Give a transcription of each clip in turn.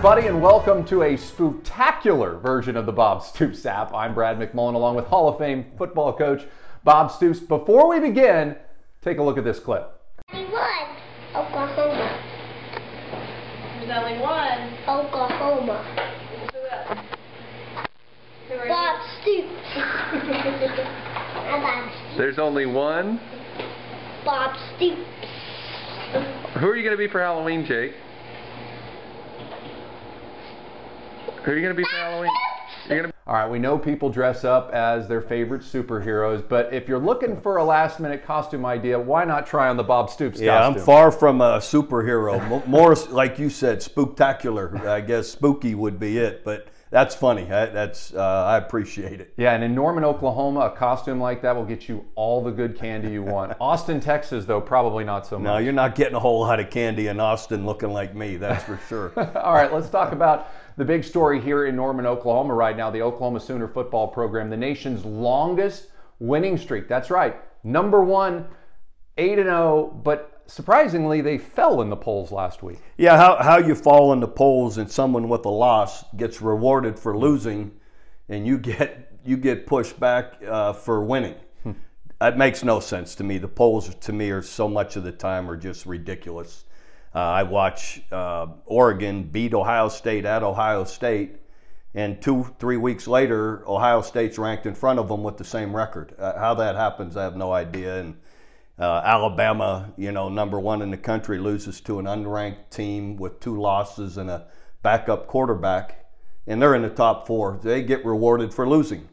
everybody, and welcome to a spooktacular version of the Bob Stoops app. I'm Brad McMullen, along with Hall of Fame football coach Bob Stoops. Before we begin, take a look at this clip. Oklahoma. There's only one. Oklahoma. Who else? Who are Bob Stoops. There's only one. Bob Stoops. Who are you going to be for Halloween, Jake? Who are you going to be for Halloween? All right, we know people dress up as their favorite superheroes, but if you're looking for a last-minute costume idea, why not try on the Bob Stoops costume? Yeah, I'm far from a superhero. More, like you said, spooktacular. I guess spooky would be it, but that's funny. I appreciate it. Yeah, and in Norman, Oklahoma, a costume like that will get you all the good candy you want. Austin, Texas, though, probably not so much. No, you're not getting a whole lot of candy in Austin looking like me, that's for sure. All right, let's talk about the big story here in Norman, Oklahoma right now, the Oklahoma Sooner football program, the nation's longest winning streak. That's right, number one, 8-0, but surprisingly, they fell in the polls last week. Yeah, how you fall in the polls and someone with a loss gets rewarded for losing, and you get pushed back for winning. That makes no sense to me. The polls, to me, are so much of the time are just ridiculous. I watch Oregon beat Ohio State at Ohio State, and 2-3 weeks later, Ohio State's ranked in front of them with the same record. How that happens, I have no idea. And Alabama, number one in the country, loses to an unranked team with 2 losses and a backup quarterback, and they're in the top 4. They get rewarded for losing.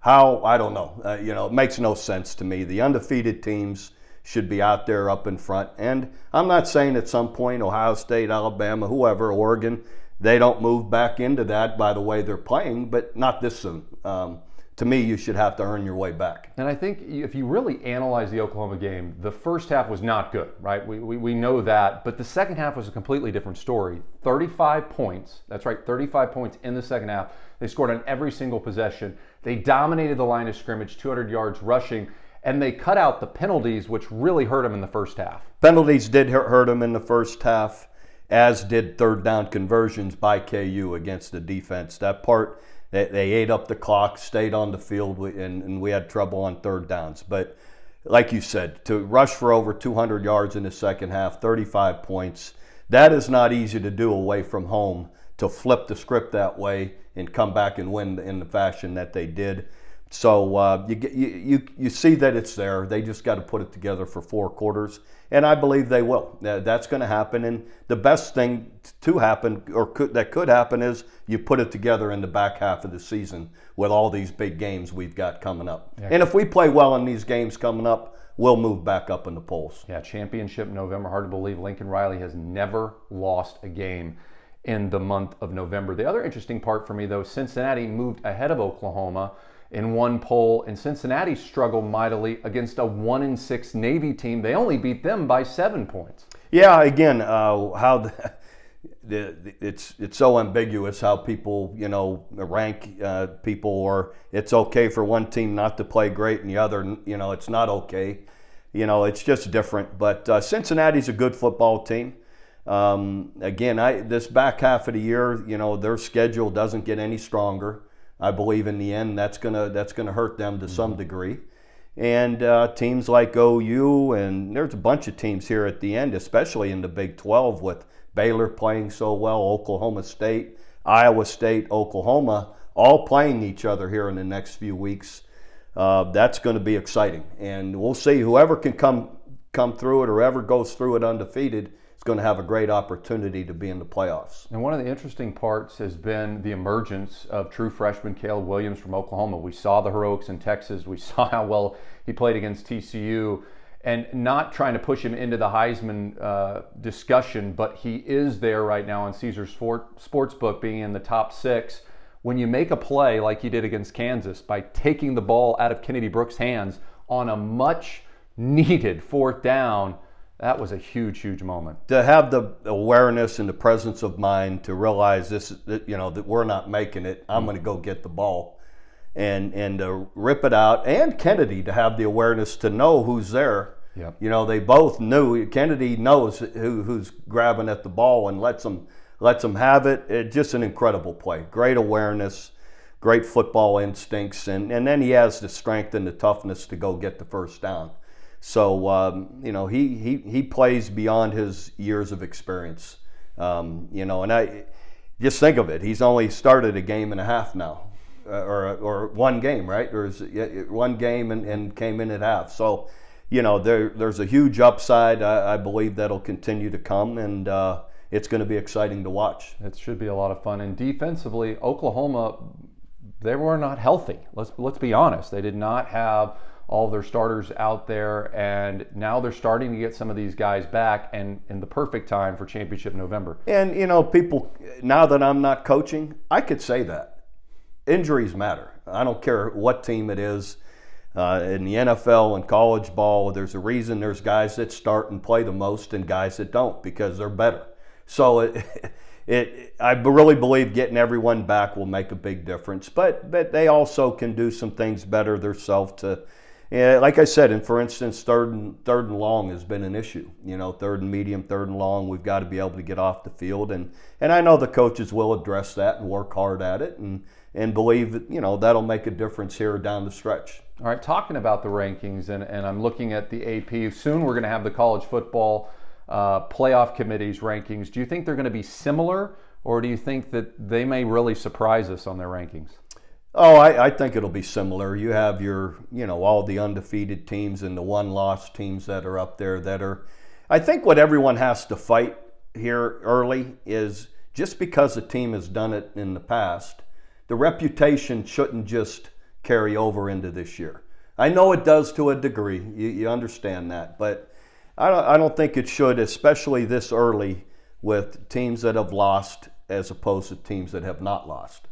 How? I don't know. It makes no sense to me. The undefeated teams should be out there up in front. And I'm not saying at some point Ohio State, Alabama, whoever, Oregon, they don't move back into that by the way they're playing, but not this soon. To me, you should have to earn your way back. And I think if you really analyze the Oklahoma game, the first half was not good, right? We know that, but the second half was a completely different story. 35 points, that's right, 35 points in the second half. They scored on every single possession. They dominated the line of scrimmage, 200 yards rushing, and they cut out the penalties, which really hurt them in the first half. Penalties did hurt them in the first half, as did third down conversions by KU against the defense. That part, they ate up the clock, stayed on the field, and we had trouble on third downs. But like you said, to rush for over 200 yards in the second half, 35 points, that is not easy to do away from home, to flip the script that way and come back and win in the fashion that they did. So you see that it's there. They just got to put it together for 4 quarters, and I believe they will. That's going to happen, and the best thing to happen, that could happen, is you put it together in the back half of the season with all these big games we've got coming up. Yeah. And if we play well in these games coming up, we'll move back up in the polls. Yeah, championship November. Hard to believe Lincoln Riley has never lost a game in the month of November. The other interesting part for me, though, Cincinnati moved ahead of Oklahoma in one poll, and Cincinnati struggled mightily against a 1-6 Navy team. They only beat them by 7 points. Yeah, again, it's so ambiguous how people rank people, or it's okay for one team not to play great and the other it's not okay. It's just different. But Cincinnati's a good football team. Again, this back half of the year, their schedule doesn't get any stronger. I believe in the end that's gonna hurt them to some degree. And teams like OU, and there's a bunch of teams here at the end, especially in the Big 12, with Baylor playing so well, Oklahoma State, Iowa State, Oklahoma, all playing each other here in the next few weeks. That's going to be exciting, and we'll see. Whoever can come through it, or whoever goes through it undefeated, is going to have a great opportunity to be in the playoffs. And one of the interesting parts has been the emergence of true freshman Caleb Williams from Oklahoma. We saw the heroics in Texas. We saw how well he played against TCU. And not trying to push him into the Heisman discussion, but he is there right now on Caesars Sportsbook, being in the top 6. When you make a play like you did against Kansas by taking the ball out of Kennedy Brooks' hands on a much needed 4th down, that was a huge, huge moment. To have the awareness and the presence of mind to realize that we're not making it, I'm going to go get the ball and rip it out. And Kennedy to have the awareness to know who's there. Yep. They both knew. Kennedy knows who's grabbing at the ball and lets them lets them have it. Just an incredible play. Great awareness, great football instincts, and then he has the strength and the toughness to go get the first down. So, you know, he plays beyond his years of experience. You know, and I just think of it. He's only started a game and a half now. Or one game, right? There's one game and came in at half. So, you know, there's a huge upside. I believe that'll continue to come, and it's going to be exciting to watch. It should be a lot of fun. And defensively, Oklahoma, they were not healthy. Let's be honest. They did not have all their starters out there, and now they're starting to get some of these guys back, and in the perfect time for Championship November. And, you know, people, now that I'm not coaching, I could say that. Injuries matter. I don't care what team it is. In the NFL and college ball, there's a reason there's guys that start and play the most and guys that don't, because they're better. So I really believe getting everyone back will make a big difference. But they also can do some things better themselves to, like I said, and for instance, third and long has been an issue. You know, third and medium, third and long, we've got to be able to get off the field. And I know the coaches will address that and work hard at it, and believe that, you know, that'll make a difference here down the stretch. All right, talking about the rankings, and I'm looking at the AP. Soon we're going to have the college football playoff committee's rankings. Do you think they're going to be similar, or do you think that they may really surprise us on their rankings? Oh, I think it'll be similar. You have your, you know, all the undefeated teams and the one-loss teams that are up there that are, I think what everyone has to fight here early is, just because a team has done it in the past, the reputation shouldn't just carry over into this year. I know it does to a degree. You understand that, but I don't think it should, especially this early with teams that have lost as opposed to teams that have not lost.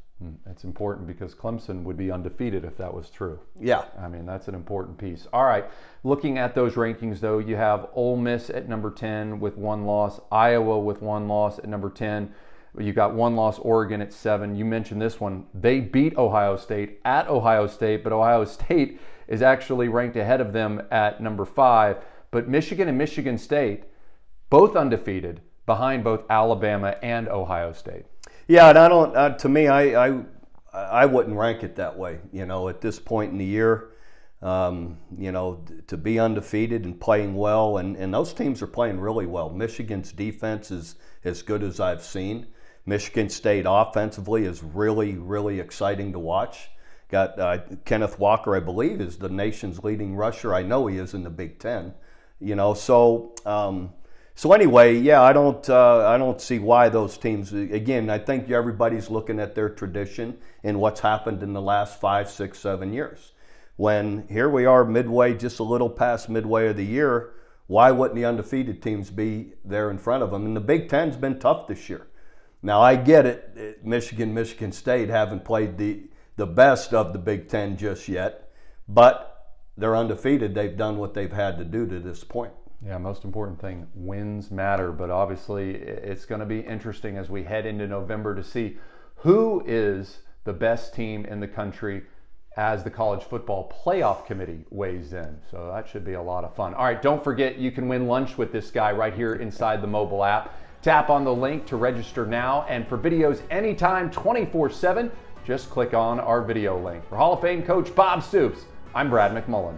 That's important, because Clemson would be undefeated if that was true. Yeah. I mean, that's an important piece. All right, looking at those rankings, though, you have Ole Miss at number 10 with 1 loss, Iowa with 1 loss at number 10. You got 1 loss, Oregon at 7. You mentioned this one. They beat Ohio State at Ohio State, but Ohio State is actually ranked ahead of them at number 5. But Michigan and Michigan State, both undefeated, behind both Alabama and Ohio State. Yeah, and I don't. To me, I wouldn't rank it that way. You know, at this point in the year, you know, to be undefeated and playing well, and those teams are playing really well. Michigan's defense is as good as I've seen. Michigan State offensively is really, really exciting to watch. Got Kenneth Walker, I believe, is the nation's leading rusher. I know he is in the Big Ten. You know, so anyway, yeah, I don't see why those teams. Again, I think everybody's looking at their tradition and what's happened in the last 5, 6, 7 years. When here we are midway, just a little past midway of the year, why wouldn't the undefeated teams be there in front of them? And the Big Ten's been tough this year. Now, I get it. Michigan State haven't played the best of the Big Ten just yet, but they're undefeated. They've done what they've had to do to this point. Yeah, most important thing, wins matter, but obviously it's going to be interesting as we head into November to see who is the best team in the country as the college football playoff committee weighs in. So that should be a lot of fun. All right, don't forget you can win lunch with this guy right here inside the mobile app. Tap on the link to register now, and for videos anytime 24/7, just click on our video link. For Hall of Fame coach Bob Stoops, I'm Brad McMullen.